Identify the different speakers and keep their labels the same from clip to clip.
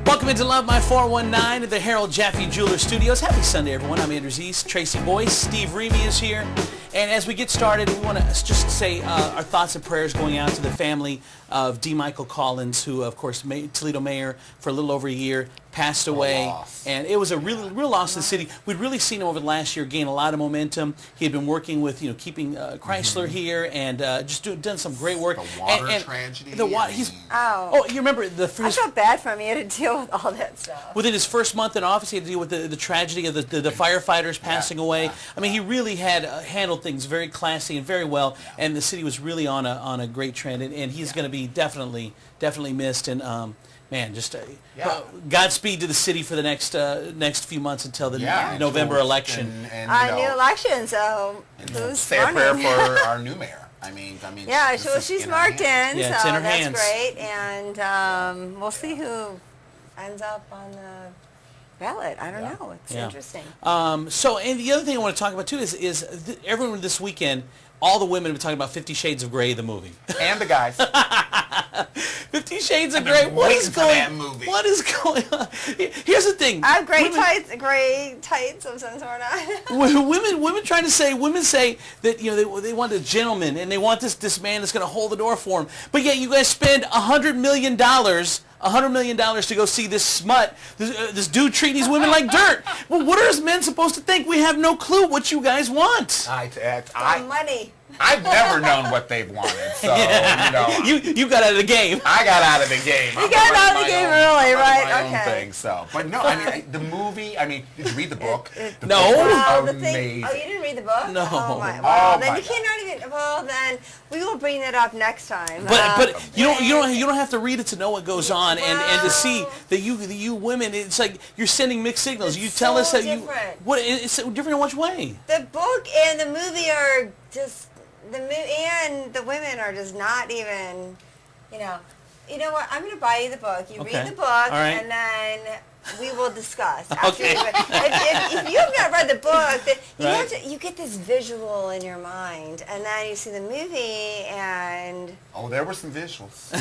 Speaker 1: Welcome into Love My 419 at the Harold Jaffe Jeweler Studios. Happy Sunday, everyone. I'm Andrew Zeese, Tracy Boyce, Steve Reamy is here. And as we get started, we want to just say our thoughts and prayers going out to the family of D. Micheal Collins, who, of course, Toledo mayor for a little over a year, passed away. And it was a real loss to the city. We'd really seen him over the last year gain a lot of momentum. He had been working with, keeping Chrysler here and just done some great work.
Speaker 2: The water tragedy.
Speaker 1: You remember
Speaker 3: I felt bad for him. He had to deal with all that stuff.
Speaker 1: Within his first month in office, he had to deal with the tragedy of the firefighters passing away. I mean, he really had handled things very classy and very well, and the city was really on a great trend, and he's going to be definitely missed. And man, just Godspeed to the city for the next few months until the November election.
Speaker 3: New election, so
Speaker 2: say a prayer for our new mayor. I mean.
Speaker 3: Yeah, she's marked in,
Speaker 1: yeah,
Speaker 3: so
Speaker 1: in her
Speaker 3: that's
Speaker 1: hands.
Speaker 3: great, and we'll see who ends up on the ballot. I don't know. It's interesting.
Speaker 1: So, and the other thing I want to talk about too is everyone this weekend, all the women have been talking about 50 Shades of Grey, the movie.
Speaker 2: And the guys.
Speaker 1: 50 Shades of Grey. What is going on? Here's the thing.
Speaker 3: I have gray tights of some sort of.
Speaker 1: women say that they want a gentleman and they want this man that's going to hold the door for them. But yet you guys spend $100 million to go see this smut, this dude treating these women like dirt. Well, what are us men supposed to think? We have no clue what you guys want.
Speaker 3: Money.
Speaker 2: I've never known what they've wanted, so
Speaker 1: you got out of the game.
Speaker 2: I got out of the game.
Speaker 3: You got out of the game early, right?
Speaker 2: My own thing, so. But no, the movie. Did you read the book?
Speaker 1: No.
Speaker 3: Well,
Speaker 2: amazing.
Speaker 3: you didn't read the book?
Speaker 1: No.
Speaker 3: Oh my. Well, then
Speaker 2: my
Speaker 3: you cannot even. Well, then we will bring it up next time.
Speaker 1: But you don't have to read it to know what goes on and to see that you women. It's like you're sending mixed signals. You tell us that it's different in which way?
Speaker 3: The book and the movie are just. And the women are just not even, you know what, I'm going to buy you the book. You read the book, and then we will discuss.
Speaker 1: Okay.
Speaker 3: If you have not read the book, you get this visual in your mind, and then you see the movie, and...
Speaker 2: Oh, there were some visuals.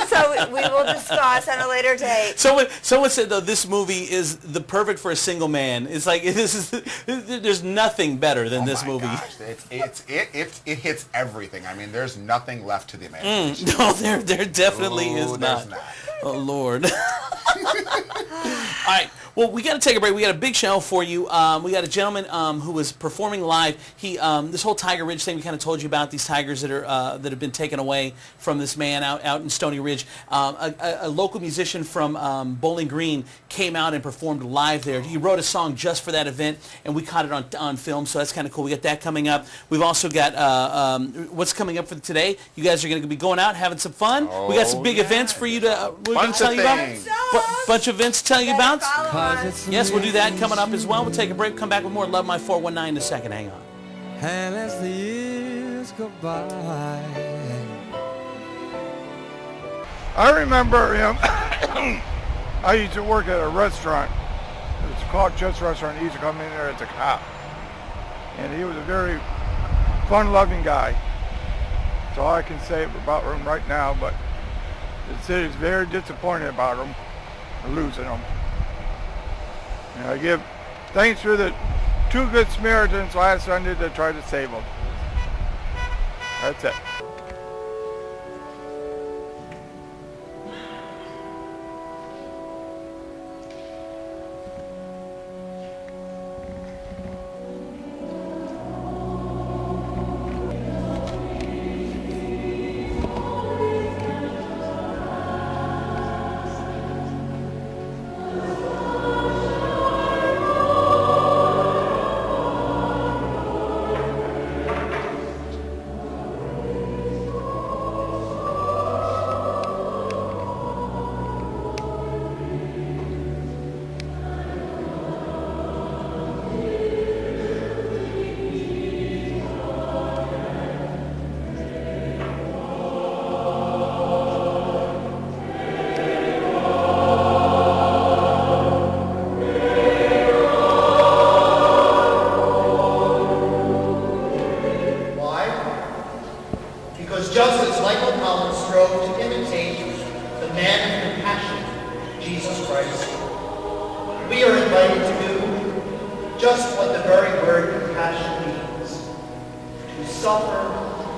Speaker 3: So we will discuss at a later date.
Speaker 1: Someone said, though, this movie is the perfect for a single man. It's like, there's nothing better than this movie.
Speaker 2: Gosh. It hits everything. I mean, there's nothing left to the imagination.
Speaker 1: No, there definitely is not. Oh, Lord. All right. Well, we got to take a break. We got a big show for you. We got a gentleman who was performing live. He this whole Tiger Ridge thing we kind of told you about, these tigers that have been taken away from this man out in Stony Ridge. A local musician from Bowling Green came out and performed live there. He wrote a song just for that event, and we caught it on film, so that's kind of cool. We got that coming up. We've also got what's coming up for today. You guys are going to be going out, having some fun. We got some big events for you to we're going to tell you about. Bunch of events to tell you about. Yes, we'll do that coming up as well. We'll take a break. Come back with more Love My 419 in a second. Hang on.
Speaker 4: And as the years go by,
Speaker 5: I remember him. I used to work at a restaurant. It's called Just Restaurant. He used to come in there as a cop. And he was a very fun-loving guy. That's all I can say about him right now, but the city is very disappointed about him, losing him. And I give thanks for the 2 good Samaritans last Sunday that tried to save him. That's it.
Speaker 6: was just as Micheal Collins strove to imitate the man of compassion, Jesus Christ. We are invited to do just what the very word compassion means, to suffer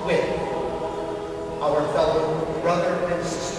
Speaker 6: with our fellow brother and sister.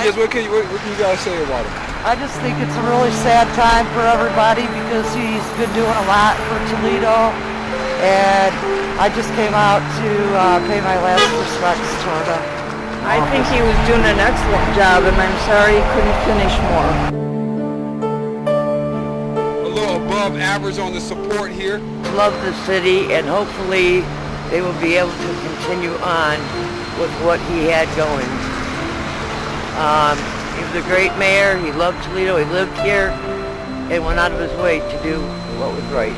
Speaker 4: What can you guys say about him?
Speaker 7: I just think it's a really sad time for everybody because he's been doing a lot for Toledo, and I just came out to pay my last respects toward him.
Speaker 8: I think he was doing an excellent job, and I'm sorry he couldn't finish more.
Speaker 4: A little above average on the support here.
Speaker 7: Love the city, and hopefully they will be able to continue on with what he had going. He was a great mayor. He loved Toledo. He lived here and went out of his way to do what was right.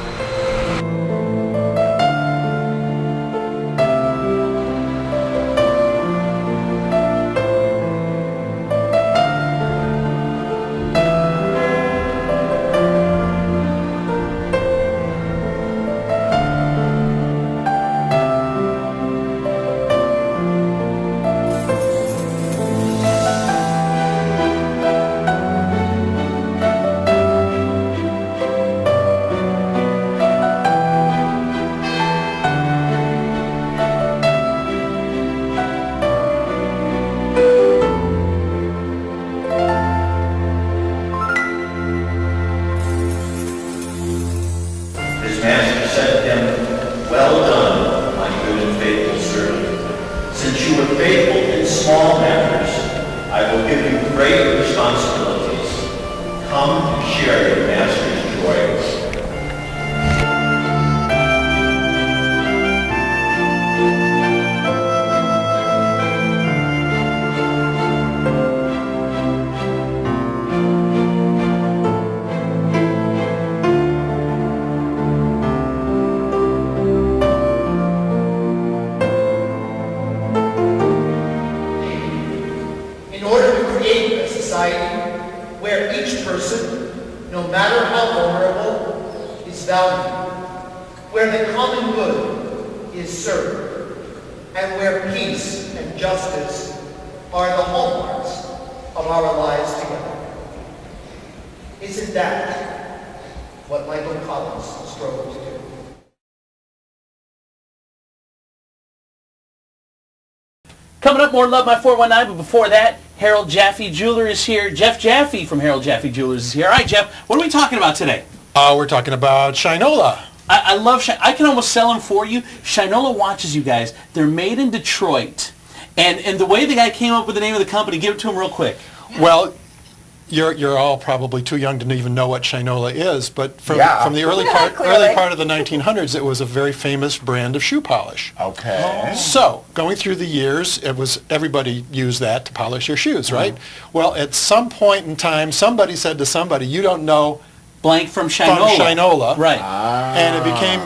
Speaker 7: Isn't that what Micheal Collins strove to do?
Speaker 1: Coming up, more Love My 419, but before that, Harold Jaffe Jeweler is here. Jeff Jaffe from Harold Jaffe Jewelers is here. All right, Jeff, what are we talking about today?
Speaker 9: We're talking about Shinola.
Speaker 1: I love I can almost sell them for you. Shinola watches, you guys. They're made in Detroit. And the way the guy came up with the name of the company, give it to him real quick.
Speaker 9: Well, you're all probably too young to even know what Shinola is, but from the early part of the 1900s, it was a very famous brand of shoe polish.
Speaker 2: Okay.
Speaker 9: So, going through the years, everybody used that to polish your shoes, right? Well, at some point in time, somebody said to somebody, "You don't know
Speaker 1: blank from Shinola."
Speaker 9: Right. And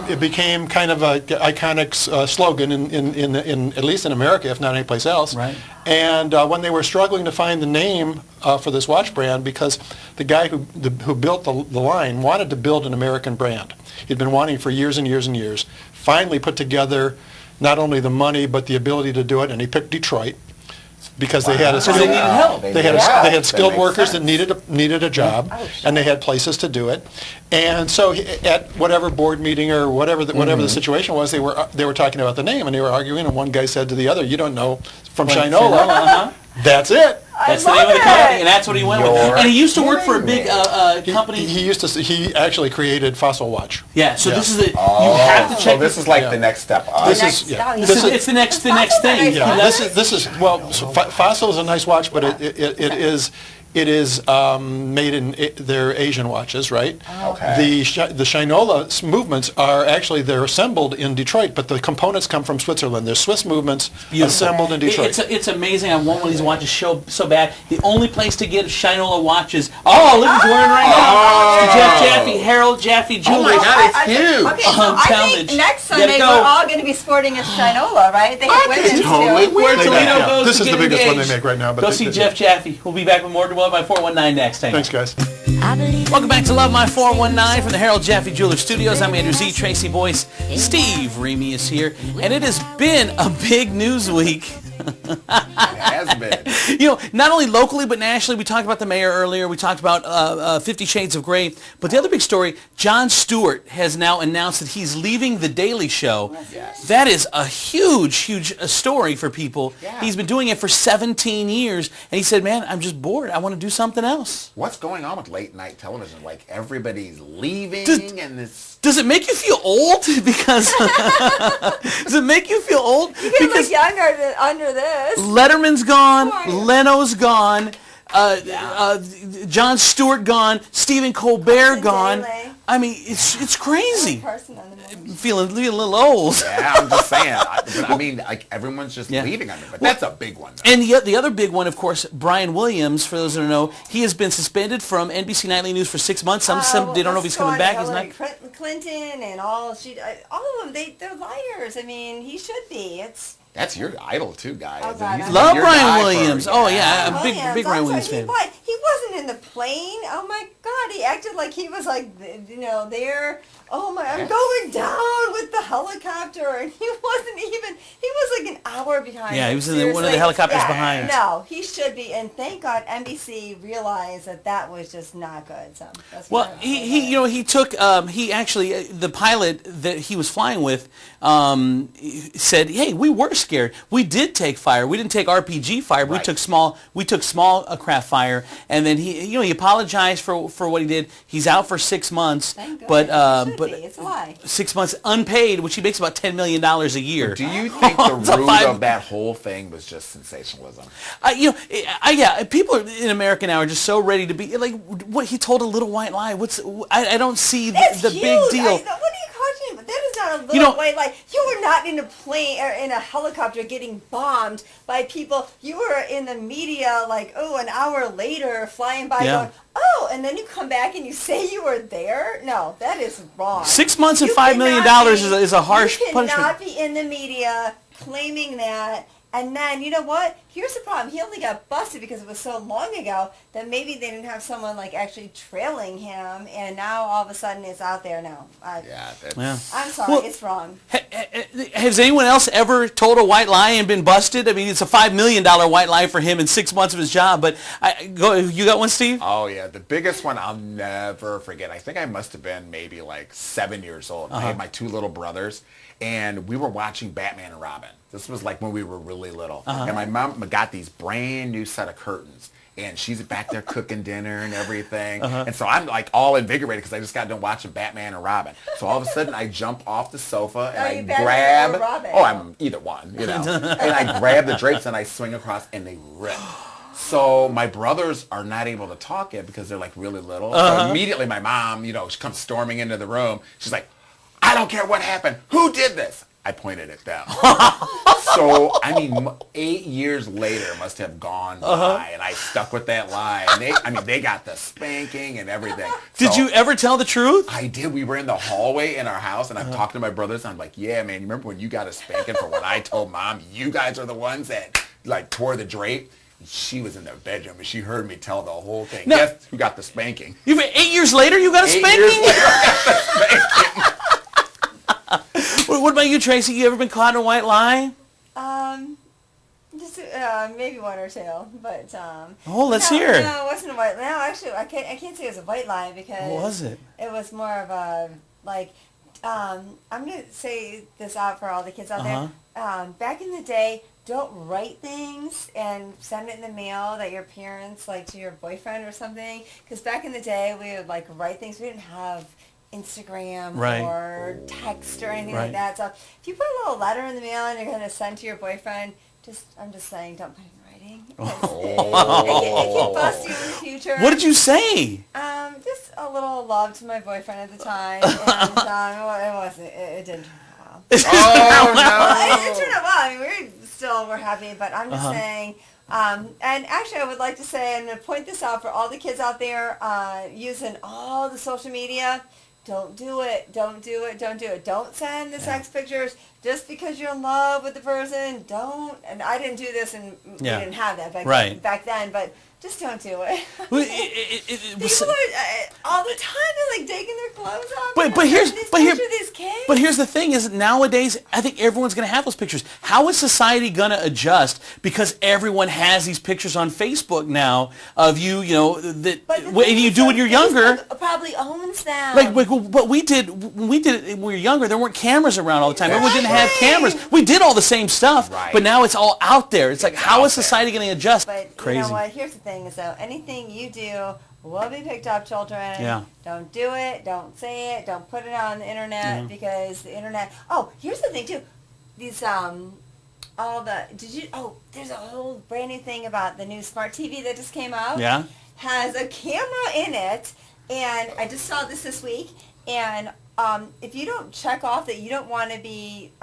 Speaker 9: it became kind of a iconic slogan in at least in America, if not anyplace else.
Speaker 1: Right.
Speaker 9: And when they were struggling to find the name for this watch brand, because the guy who built the line wanted to build an American brand. He'd been wanting for years and years and years. Finally put together not only the money but the ability to do it, and he picked Detroit. Because they had
Speaker 1: they needed help.
Speaker 9: They had skilled workers that needed a job, and they had places to do it. And so at whatever board meeting or whatever the situation was, they were talking about the name, and they were arguing. And one guy said to the other, "You don't know from Shinola." That's it.
Speaker 1: That's the name of the company, and that's what he went with. And he used to work for a big company.
Speaker 9: He actually created Fossil Watch.
Speaker 1: Yeah. So this is you
Speaker 2: have to check. So this is like the next step up.
Speaker 1: It's the next thing.
Speaker 9: Yeah. This is Fossil is a nice watch, but it is made in their Asian watches, right?
Speaker 2: Okay.
Speaker 9: The Shinola movements are actually, they're assembled in Detroit, but the components come from Switzerland. They're Swiss movements assembled in Detroit.
Speaker 1: It's amazing. I want one of these watches so bad. The only place to get Shinola watches. Oh, look who's wearing right now. Jeff Jaffe, Harold Jaffe Jr.
Speaker 2: Oh my God, it's huge.
Speaker 3: Okay, so I think next Sunday we're all going to be sporting a Shinola, right? They have women's
Speaker 2: totally
Speaker 3: too.
Speaker 1: Where Toledo goes
Speaker 9: This
Speaker 1: to
Speaker 9: is
Speaker 1: get
Speaker 9: the biggest one they
Speaker 1: engaged.
Speaker 9: make right now. But
Speaker 1: Go see Jeff Jaffe. We'll be back with more Love My 419 next.
Speaker 9: Thanks, guys.
Speaker 1: Welcome back to Love My 419 from the Harold Jaffe Jeweler Studios. I'm Andrew Z. Tracy Boyce. Steve Remy is here, and it has been a big news week.
Speaker 2: It has been.
Speaker 1: You know, not only locally but nationally. We talked about the mayor earlier. We talked about 50 Shades of Grey. But the other big story, Jon Stewart has now announced that he's leaving The Daily Show.
Speaker 2: Yes.
Speaker 1: That is a huge story for people.
Speaker 2: Yeah.
Speaker 1: He's been doing it for 17 years, and he said, man, I'm just bored. I want to do something else.
Speaker 2: What's going on with late night television? Like everybody's leaving and it's...
Speaker 1: Does it make you feel old? Because does it make you feel old?
Speaker 3: You can look younger under this.
Speaker 1: Letterman's gone, Leno's gone, Jon Stewart gone, Stephen Colbert gone.
Speaker 3: Daly.
Speaker 1: I mean, it's crazy.
Speaker 3: Person on the movie.
Speaker 1: Feeling a little old.
Speaker 2: Yeah, I'm just saying. I mean, like everyone's just leaving on me, but that's a big one. Though.
Speaker 1: And the other big one, of course, Brian Williams. For those who don't know, he has been suspended from NBC Nightly News for 6 months. Some they don't know if he's coming back. He's not.
Speaker 3: Clinton and all of them, they're liars. I mean, he should be.
Speaker 2: That's your idol too, guy.
Speaker 3: Oh, God,
Speaker 2: He's
Speaker 1: Love
Speaker 2: your
Speaker 1: Brian
Speaker 2: guy
Speaker 1: Williams.
Speaker 2: for-
Speaker 1: Oh yeah, I'm a
Speaker 3: Williams,
Speaker 1: big Brian Williams fan.
Speaker 3: He wasn't in the plane. Oh my God, he acted like he was like, there. Oh my, I'm going down with the helicopter, and he wasn't even. He was like an hour behind.
Speaker 1: Yeah, he was in one of the
Speaker 3: Seriously.
Speaker 1: helicopters behind.
Speaker 3: No, he should be, and thank God NBC realized that was just not good. So that's
Speaker 1: Well, he took the pilot that he was flying with said, "Hey, we were scared. We did take fire. We didn't take RPG fire.
Speaker 2: Right.
Speaker 1: We took small craft fire." And then he apologized for what he did. He's out for 6 months,
Speaker 3: Thank
Speaker 1: but
Speaker 3: God. It's a lie.
Speaker 1: 6 months unpaid, which he makes about $10 million a year.
Speaker 2: Do you think the root of that whole thing was just sensationalism?
Speaker 1: People in America now are just so ready to be like. What he told a little white lie. I don't see
Speaker 3: That's
Speaker 1: the
Speaker 3: huge.
Speaker 1: big deal.
Speaker 3: What are you questioning? But that is not a little white lie. You were not in a plane or in a helicopter getting bombed by people. You were in the media an hour later flying by going, and then you come back and you say you were there? No, that is wrong.
Speaker 1: 6 months and $5 million is a harsh punishment.
Speaker 3: You cannot be in the media claiming that. And then, you know what? Here's the problem. He only got busted because it was so long ago that maybe they didn't have someone actually trailing him, and now all of a sudden it's out there now. I'm sorry, it's wrong.
Speaker 1: Has anyone else ever told a white lie and been busted? I mean, it's a $5 million white lie for him in 6 months of his job. But you got one, Steve?
Speaker 2: Oh yeah, the biggest one I'll never forget. I think I must have been maybe 7 years old. I had my two little brothers, and we were watching Batman and Robin. This was when we were really little. And my mom got these brand new set of curtains. And she's back there cooking dinner and everything. And so I'm all invigorated because I just got done watching Batman and Robin. So all of a sudden I jump off the sofa and I grab... Oh, I'm either one, And I grab the drapes and I swing across and they rip. So my brothers are not able to talk yet because they're really little. So immediately my mom, she comes storming into the room. She's like, I don't care what happened. Who did this? I pointed at them. So, 8 years later must have gone by, and I stuck with that lie. And they got the spanking and everything.
Speaker 1: Did you ever tell the truth?
Speaker 2: I did. We were in the hallway in our house, and I'm talking to my brothers, and I'm like, yeah, man, you remember when you got a spanking for what I told Mom? You guys are the ones that, tore the drape. She was in the bedroom, and she heard me tell the whole thing.
Speaker 1: No.
Speaker 2: Guess who got the spanking?
Speaker 1: 8 years later, you got a
Speaker 2: 8
Speaker 1: spanking?
Speaker 2: years later, I got the spanking.
Speaker 1: What about you, Tracy? You ever been caught in a white lie?
Speaker 3: Just maybe one or two, but
Speaker 1: let's hear.
Speaker 3: No, it wasn't a white. No, actually, I can't say it was a white lie because
Speaker 1: What was it?
Speaker 3: It was more of a I'm gonna say this out for all the kids out there. Back in the day, don't write things and send it in the mail that your parents, like to your boyfriend or something. Because back in the day, we would like write things. We didn't have Instagram or text or anything like that. So if you put a little letter in the mail and you're going to send to your boyfriend, I'm just saying, don't put it in writing. It can bust you in the future.
Speaker 1: What did you say?
Speaker 3: Just a little love to my boyfriend at the time, and it didn't turn out well.
Speaker 2: Oh no!
Speaker 3: It didn't turn out well. I mean, we're happy, but I'm just saying. And actually, I would like to say, and to point this out for all the kids out there using all the social media. Don't do it. Don't do it. Don't do it. Don't send the sex pictures just because you're in love with the person. Don't. And I didn't do this, and we didn't have that back then. But just don't do it. People are all the time. They're like taking their clothes off.
Speaker 1: But here's the thing: is nowadays I think everyone's going to have those pictures. How is society going to adjust because everyone has these pictures on Facebook now of you? You know that when you do when you're younger.
Speaker 3: Probably owns them.
Speaker 1: Like what we did when we did it when we were younger. There weren't cameras around all the time. Everyone didn't have cameras. We did all the same stuff, but now it's all out there. It's like how is society going to adjust?
Speaker 3: But
Speaker 1: crazy.
Speaker 3: You know what? Here's the thing. So anything you do will be picked up, children.
Speaker 1: Yeah.
Speaker 3: Don't do it. Don't say it. Don't put it on the internet because the internet. Oh, here's the thing too. These there's a whole brand new thing about the new smart TV that just came out.
Speaker 1: Yeah. Has
Speaker 3: a camera in it, and I just saw this week. And if you don't check off that you don't want to be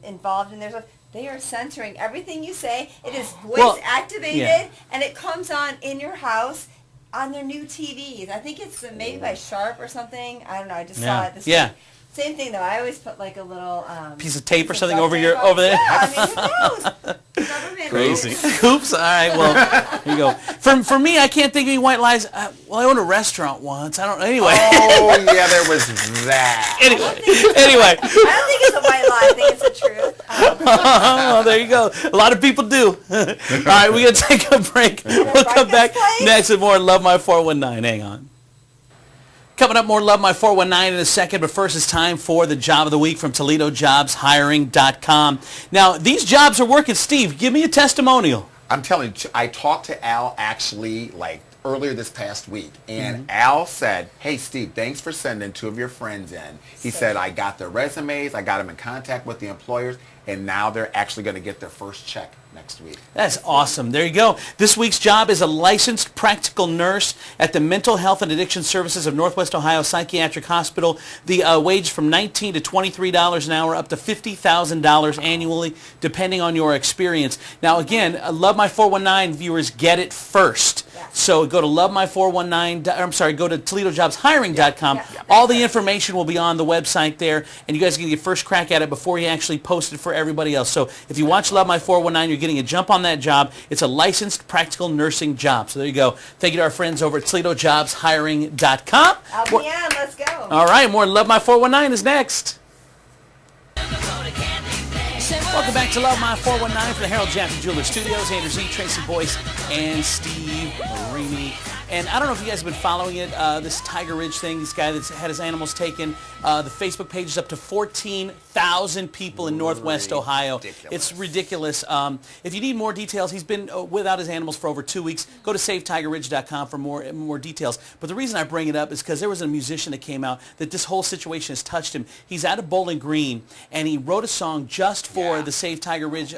Speaker 3: involved in their they are censoring everything you say. It is voice activated, and it comes on in your house on their new TVs. I think it's maybe by Sharp or something. I don't know. I just saw it this week. Same thing though. I always put like a little
Speaker 1: piece of tape or something over there.
Speaker 3: Yeah, I mean, who knows?
Speaker 1: Crazy. Oops. All right. Well, here you go. For me, I can't think of any white lies. Well, I owned a restaurant once. I don't. Anyway.
Speaker 2: Oh yeah, there was that.
Speaker 1: Anyway.
Speaker 3: I don't think it's a white lie. I think it's the truth.
Speaker 1: Well, there you go. A lot of people do. All right, we're gonna take a break. We'll come back next with more Love My 419. Hang on. Coming up, more Love My 419 in a second, but first it's time for the Job of the Week from ToledoJobsHiring.com. Now, these jobs are working. Steve, give me a testimonial.
Speaker 2: I'm telling you, I talked to Al actually like earlier this past week, and Al said, hey, Steve, thanks for sending 2 of your friends in. He said, I got their resumes, I got them in contact with the employers, and now they're actually going to get their first check next week.
Speaker 1: That's awesome. There you go. This week's job is a licensed practical nurse at the Mental Health and Addiction Services of Northwest Ohio Psychiatric Hospital. The wage from $19 to $23 an hour up to $50,000 annually, depending on your experience. Now, again, Love My 419 viewers get it first. So go to go to ToledoJobsHiring.com. All the information will be on the website there, and you guys can get first crack at it before you actually post it for everybody else. So if you watch Love My 419, you're getting a jump on that job. It's a licensed practical nursing job. So there you go. Thank you to our friends over at ToledoJobsHiring.com.
Speaker 3: LPN, let's go.
Speaker 1: All right, more Love My 419 is next. Welcome back to Love My 419 from the Harold Jaffe Jeweler Studios. Andrew Z, Tracy Boyce, and Steve Marini. And I don't know if you guys have been following it, this Tiger Ridge thing, this guy that's had his animals taken. The Facebook page is up to 14,000 people in Northwest Ohio. It's ridiculous. If you need more details, he's been without his animals for over 2 weeks. Go to SaveTigerRidge.com for more details. But the reason I bring it up is because there was a musician that came out that this whole situation has touched him. He's at a Bowling Green, and he wrote a song just for the Save Tiger Ridge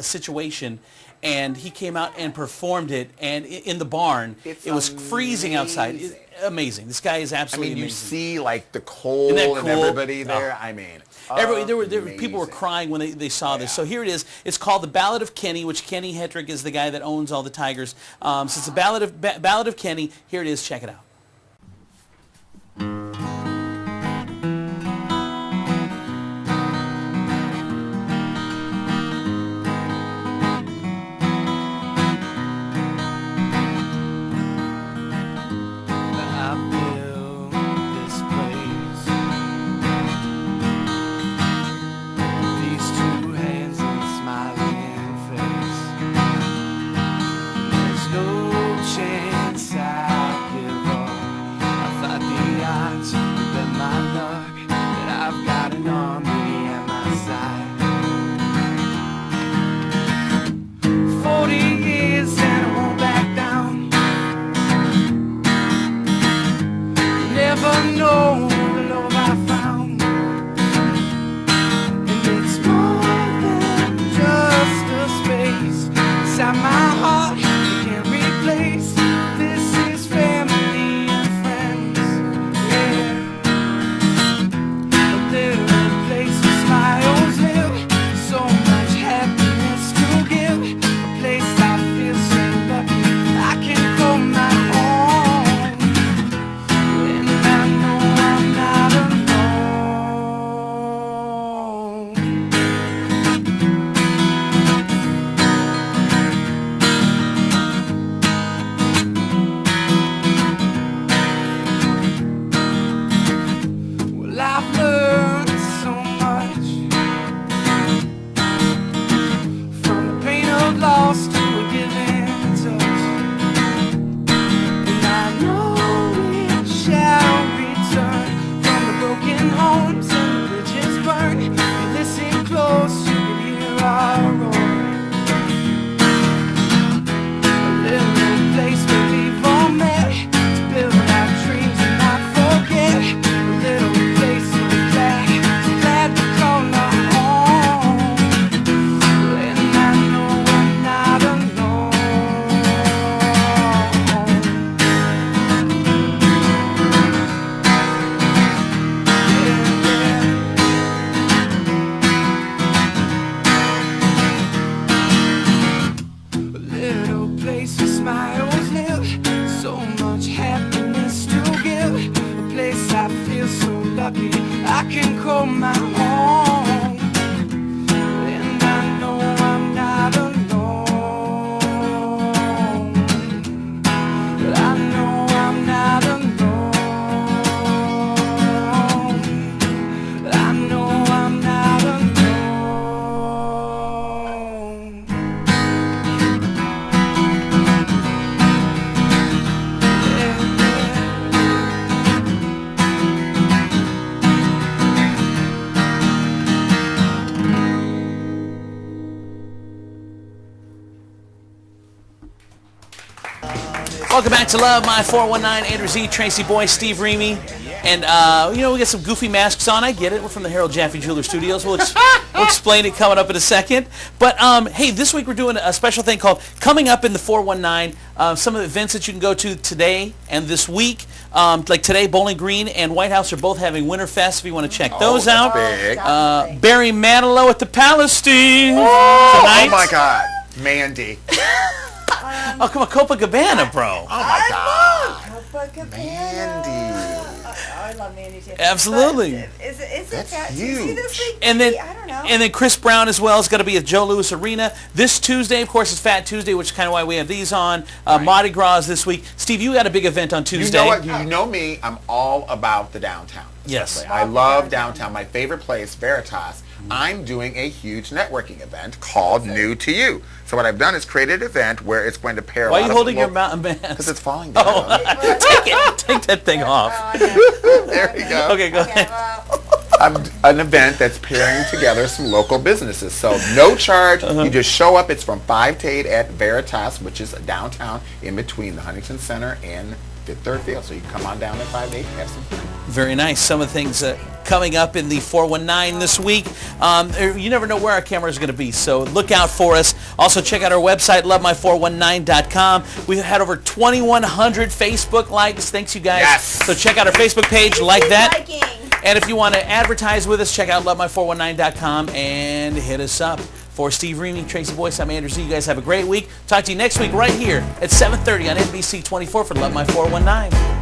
Speaker 1: situation. And he came out and performed it, and in the barn, it was freezing outside. Amazing. This guy is absolutely amazing.
Speaker 2: You see like the cold and everybody there. I mean,
Speaker 1: people were crying when they saw this. So here it is. It's called The Ballad of Kenny, which Kenny Hedrick is the guy that owns all the Tigers. So it's the Ballad of Kenny. Here it is. Check it out.
Speaker 4: Chance I give up. I know the love I found, and it's more than just a space inside my heart you can't replace. This is family and friends, yeah. A little place where smiles live, so much happiness to give. A place I feel so lucky I can call my home, and I know I'm not alone. Well, I've learned so much from the pain of loss to a given touch, and I know it shall return from the broken homes and the bridges burned. If you listen close, you can hear our roar. A little place where we've all met to build our dreams and not forget. A little place so glad to call our home, and I know I'm not alone. A little place where smiles live, so much happiness to give. A place I feel so lucky I can call my home, and I know I'm not alone. I know I'm not alone. I know I'm not alone.
Speaker 1: Welcome back to Love My 419. Andrew Z, Tracy Boy, Steve Remy. And, we got some goofy masks on. I get it. We're from the Harold Jaffe Jeweler Studios. We'll explain it coming up in a second. But, hey, this week we're doing a special thing called Coming Up in the 419. Some of the events that you can go to today and this week. Like today, Bowling Green and White House are both having Winterfest if you want to check those out.
Speaker 2: Big.
Speaker 1: Barry Manilow at the Palestine
Speaker 2: Oh
Speaker 1: tonight.
Speaker 2: my God. Mandy.
Speaker 1: Oh, come on, Copacabana, bro.
Speaker 2: Oh my God.
Speaker 3: Copacabana.
Speaker 2: Mandy.
Speaker 3: I love Mandy too.
Speaker 1: Absolutely.
Speaker 3: But is it
Speaker 2: That's
Speaker 3: that
Speaker 2: huge.
Speaker 3: Tuesday this week?
Speaker 1: And then,
Speaker 3: I don't know.
Speaker 1: and then Chris Brown as well is going to be at Joe Louis Arena this Tuesday. Of course, it's Fat Tuesday, which is kind of why we have these on. Mardi Gras is this week. Steve, you got a big event on Tuesday.
Speaker 2: You know what? You know me. I'm all about the downtown.
Speaker 1: Yes.
Speaker 2: especially. I love downtown. My favorite place, Veritas. I'm doing a huge networking event called New to You. So what I've done is created an event where it's going to pair.
Speaker 1: Why are you holding your mountain mask?
Speaker 2: Because it's falling down.
Speaker 1: Oh, take that thing off.
Speaker 2: There you go.
Speaker 1: Okay, go ahead.
Speaker 2: An event that's pairing together some local businesses. So no charge. You just show up. It's from 5 to 8 at Veritas, which is downtown in between the Huntington Center and Fifth Third Field. So you can come on down at 5 to 8 and have some fun.
Speaker 1: Very nice. Some of the things coming up in the 419 this week. You never know where our camera is going to be, so look out for us. Also, check out our website, lovemy419.com. We've had over 2,100 Facebook likes. Thanks, you guys.
Speaker 2: Yes.
Speaker 1: So check out our Facebook page, like that.
Speaker 3: Liking.
Speaker 1: And if you want to advertise with us, check out lovemy419.com and hit us up. For Steve Remy, Tracy Boyce, I'm Andrew Z. You guys have a great week. Talk to you next week right here at 7:30 on NBC 24 for Love My 419.